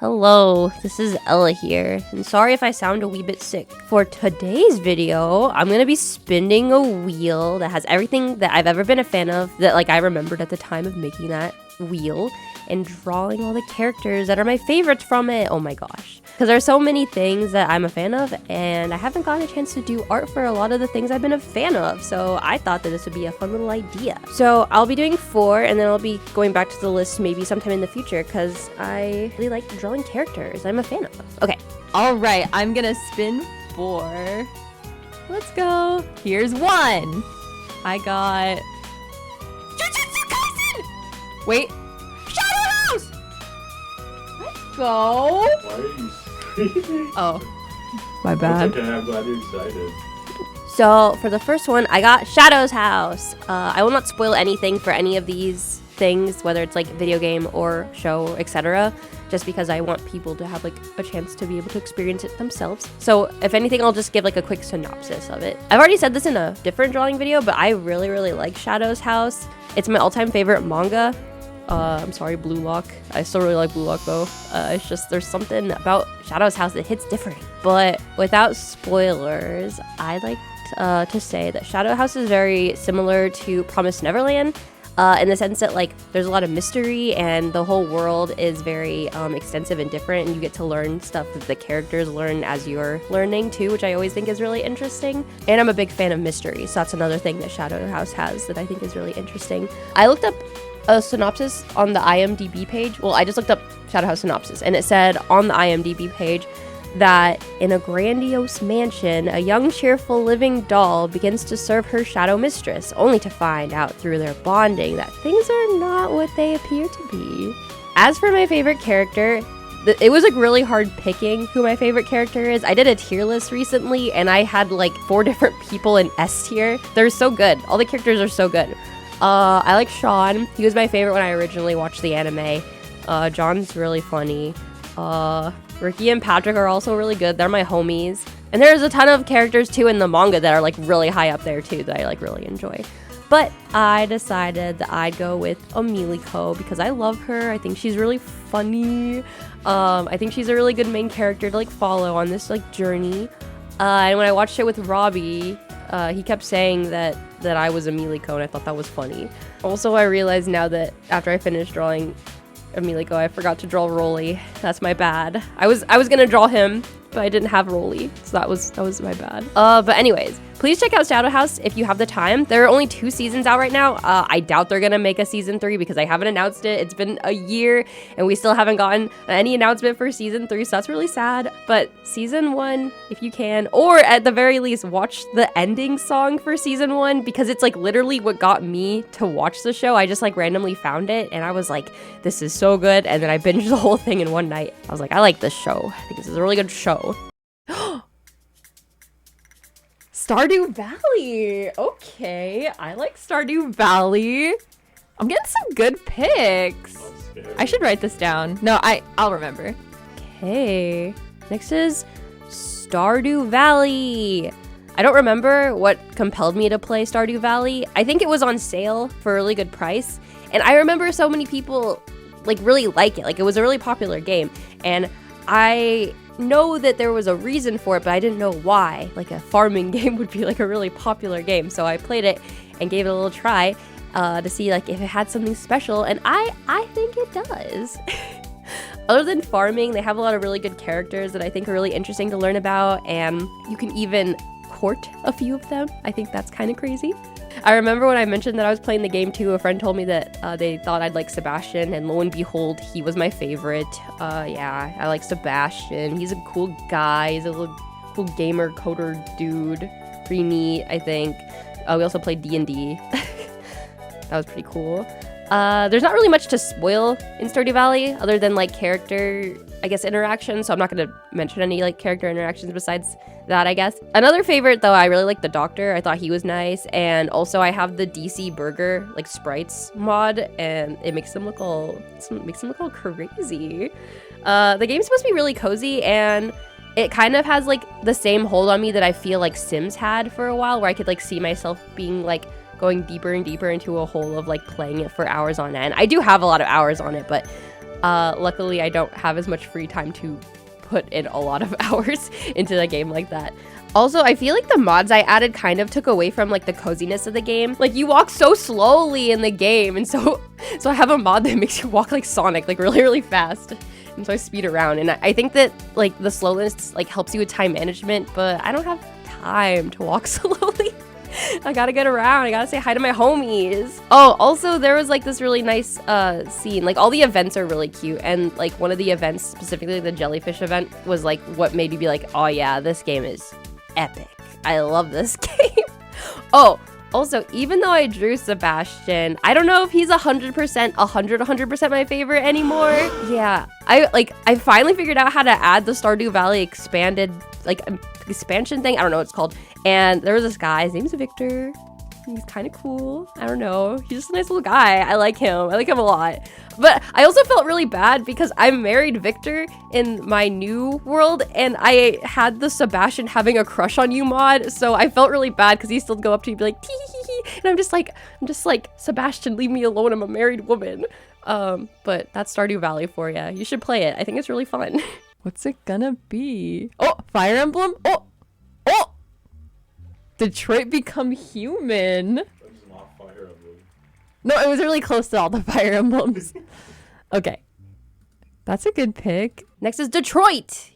Hello, this is Ella here, and sorry if I sound a wee bit sick. For today's video, I'm gonna be spinning a wheel that has everything that I've ever been a fan of, that I remembered at the time of making that wheel, and drawing all the characters that are my favorites from it. Oh my gosh. Because there's so many things that I'm a fan of, and I haven't gotten a chance to do art for a lot of the things I've been a fan of, so I thought that this would be a fun little idea. So I'll be doing 4, and then I'll be going back to the list maybe sometime in the future, because I really like drawing characters I'm a fan of. Okay. Alright, I'm gonna spin 4. Let's go. Here's 1. I got... Jujutsu Kaisen! Wait. Shadow House! Let's go. Why are you screaming? Oh, my bad. Okay, I'm glad you're excited. So for the first one, I got Shadow's House. I will not spoil anything for any of these things, whether it's like video game or show, etc., just because I want people to have a chance to be able to experience it themselves. So if anything, I'll just give a quick synopsis of it. I've already said this in a different drawing video, but I really like Shadow's House. It's my all-time favorite manga. I'm sorry, Blue Lock. I still really like Blue Lock though. It's just there's something about Shadow's House that hits different. But without spoilers, I'd like to say that Shadow House is very similar to Promised Neverland, in the sense that there's a lot of mystery and the whole world is very extensive and different, and you get to learn stuff that the characters learn as you're learning too, which I always think is really interesting. And I'm a big fan of mystery, so that's another thing that Shadow House has that I think is really interesting. I looked up a synopsis on the IMDb page. Well, I just looked up Shadow House synopsis, and it said on the IMDb page that in a grandiose mansion, a young, cheerful living doll begins to serve her shadow mistress, only to find out through their bonding that things are not what they appear to be. As for my favorite character, it was really hard picking who my favorite character is. I did a tier list recently, and I had 4 different people in S tier. They're so good. All the characters are so good. I like Sean. He was my favorite when I originally watched the anime. John's really funny. Ricky and Patrick are also really good. They're my homies. And there's a ton of characters too in the manga that are really high up there too that I really enjoy. But I decided that I'd go with Emiliko because I love her. I think she's really funny. I think she's a really good main character to follow on this journey. And when I watched it with Robbie, he kept saying that I was Emiliko, and I thought that was funny. Also, I realized now that after I finished drawing Emiliko, I forgot to draw Rolly. That's my bad. I was gonna draw him, but I didn't have Rolly, so that was my bad. But anyways, please check out Shadow House if you have the time. There are only 2 seasons out right now. I doubt they're gonna make a season 3 because I haven't announced it. It's been a year and we still haven't gotten any announcement for season 3, so that's really sad. But season 1, if you can, or at the very least, watch the ending song for season 1 because it's literally what got me to watch the show. I just randomly found it and I was like, this is so good. And then I binged the whole thing in one night. I was like, I like this show. I think this is a really good show. Stardew Valley. Okay, I like Stardew Valley. I'm getting some good picks. I should write this down. No, I'll remember. Okay, next is Stardew Valley. I don't remember what compelled me to play Stardew Valley. I think it was on sale for a really good price. And I remember so many people really like it. It was a really popular game. And I know that there was a reason for it, but I didn't know why. A farming game would be a really popular game. So I played it and gave it a little try to see if it had something special. And I think it does. Other than farming, they have a lot of really good characters that I think are really interesting to learn about. And you can even court a few of them. I think that's kind of crazy. I remember when I mentioned that I was playing the game too, a friend told me that they thought I'd like Sebastian, and lo and behold, he was my favorite. Yeah, I like Sebastian. He's a cool guy. He's a little cool gamer coder dude. Pretty neat, I think. We also played D&D. That was pretty cool. There's not really much to spoil in Stardew Valley other than character, I guess, interaction, so I'm not going to mention any character interactions besides that, I guess. Another favorite though, I really like the Doctor. I thought he was nice, and also I have the DC Burger sprites mod, and it makes them look all crazy. The game's supposed to be really cozy, and it kind of has the same hold on me that I feel Sims had for a while, where I could see myself being going deeper and deeper into a hole of playing it for hours on end. I do have a lot of hours on it, but Luckily, I don't have as much free time to put in a lot of hours into a game like that. Also, I feel like the mods I added kind of took away from like the coziness of the game. Like you walk so slowly in the game, and so I have a mod that makes you walk like Sonic, like really, really fast. And so I speed around, and I think that like the slowness like helps you with time management, but I don't have time to walk slowly. I gotta get around. I gotta say hi to my homies. Oh, also there was like this really nice scene. Like all the events are really cute, and like one of the events, specifically the jellyfish event, was like what made me be like, oh yeah, this game is epic. I love this game. Oh, also, even though I drew Sebastian, I don't know if he's 100% my favorite anymore. Yeah, I finally figured out how to add the Stardew Valley expanded like expansion thing. I don't know what it's called. And there was this guy, his name's Victor. He's kind of cool. I don't know. He's just a nice little guy. I like him. I like him a lot. But I also felt really bad because I married Victor in my new world, and I had the Sebastian having a crush on you mod. So I felt really bad because he still go up to me and be like, tee hee hee. And I'm just like, Sebastian, leave me alone. I'm a married woman. But that's Stardew Valley for you. You should play it. I think it's really fun. What's it gonna be? Oh, Fire Emblem? Oh! Detroit Become Human. That is not Fire Emblem. No, it was really close to all the Fire Emblems. Okay. That's a good pick. Next is Detroit.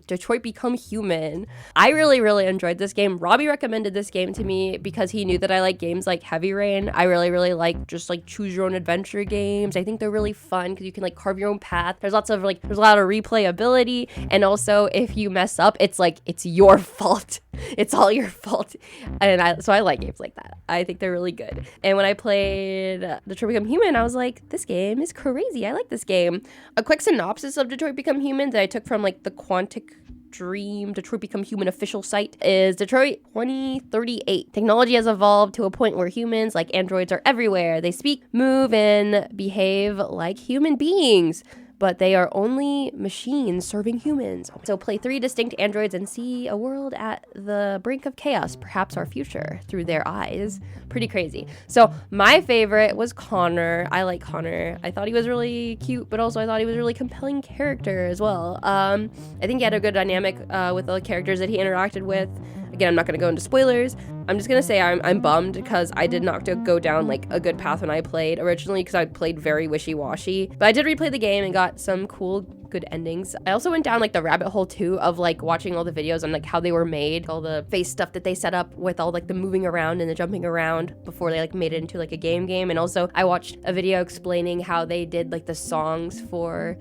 Detroit Become Human. I really, really enjoyed this game. Robbie recommended this game to me because he knew that I like games like Heavy Rain. I really, really like just like choose your own adventure games. I think they're really fun because you can like carve your own path. There's a lot of replayability. And also if you mess up, it's like, it's your fault. It's all your fault. And so I like games like that. I think they're really good. And when I played Detroit Become Human, I was like, this game is crazy. I like this game. A quick synopsis of Detroit Become Human that I took from like the Quantic Dream Detroit Become Human official site is Detroit 2038. Technology has evolved to a point where humans, like androids, are everywhere. They speak, move, and behave like human beings, but they are only machines serving humans. So play 3 distinct androids and see a world at the brink of chaos, perhaps our future, through their eyes. Pretty crazy. So my favorite was Connor. I like Connor. I thought he was really cute, but also I thought he was a really compelling character as well. I think he had a good dynamic with the characters that he interacted with. Again, I'm not going to go into spoilers. I'm just going to say I'm bummed because I did not go down like a good path when I played originally because I played very wishy-washy. But I did replay the game and got some cool, good endings. I also went down like the rabbit hole too of like watching all the videos on like how they were made, all the face stuff that they set up with all like the moving around and the jumping around before they like made it into like a game. And also I watched a video explaining how they did like the songs for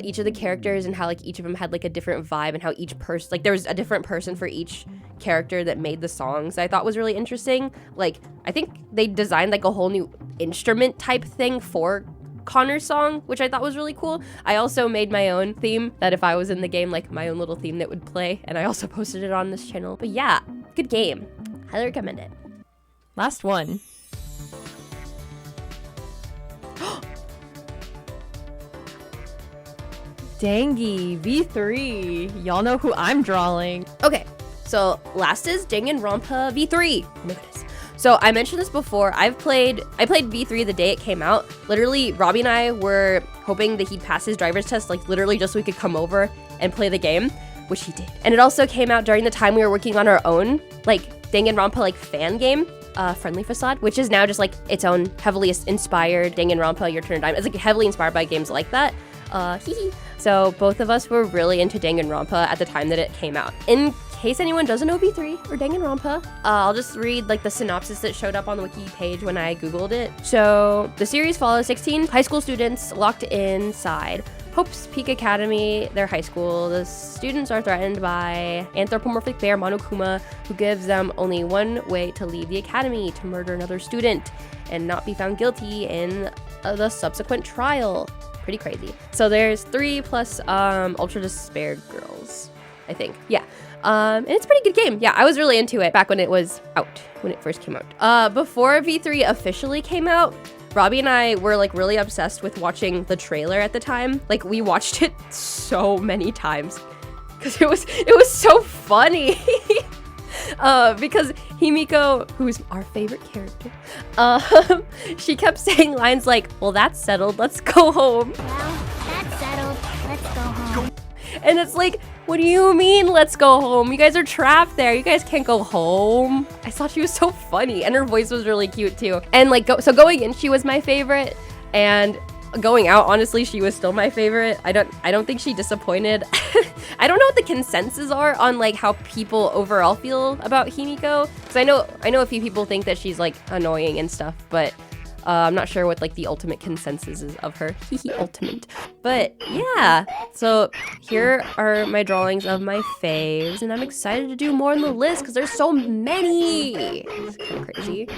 each of the characters and how like each of them had like a different vibe and how each person, like there was a different person for each character that made the songs. I thought was really interesting. Like I think they designed like a whole new instrument type thing for Connor's song, which I thought was really cool. I also made my own theme that if I was in the game, like my own little theme that would play, and I also posted it on this channel. But yeah, good game. Highly recommend it. Last one. Dangy V3. Y'all know who I'm drawing. Okay, so last is Danganronpa V3. Oh my goodness. So I mentioned this before. I played V3 the day it came out. Literally, Robbie and I were hoping that he'd pass his driver's test, like literally just so we could come over and play the game, which he did. And it also came out during the time we were working on our own, like Danganronpa like fan game, Friendly Facade, which is now just like its own heavily inspired Danganronpa Your Turn of Dime. It's like heavily inspired by games like that. So both of us were really into Danganronpa at the time that it came out. In case anyone doesn't know V3 or Danganronpa, I'll just read like the synopsis that showed up on the wiki page when I googled it. So the series follows 16 high school students locked inside Hope's Peak Academy, their high school. The students are threatened by anthropomorphic bear Monokuma, who gives them only one way to leave the academy: to murder another student and not be found guilty in the subsequent trial. Pretty crazy. So there's 3 plus ultra despaired girls, I think. Yeah. And it's a pretty good game. Yeah, I was really into it back when it was out, when it first came out. Before V3 officially came out, Robbie and I were like really obsessed with watching the trailer at the time. Like we watched it so many times because it was so funny. Because Himiko, who's our favorite character, she kept saying lines like, well, that's settled, let's go home. Well, that's And it's like, what do you mean, let's go home? You guys are trapped there. You guys can't go home. I thought she was so funny, and her voice was really cute too. And like, so going in, she was my favorite, and going out, honestly, she was still my favorite. I don't think she disappointed. I don't know what the consensus are on like how people overall feel about Himiko, because I know a few people think that she's like annoying and stuff, but I'm not sure what like the ultimate consensus is of her. Ultimate. But yeah, so here are my drawings of my faves, and I'm excited to do more on the list because there's so many. It's kind of crazy.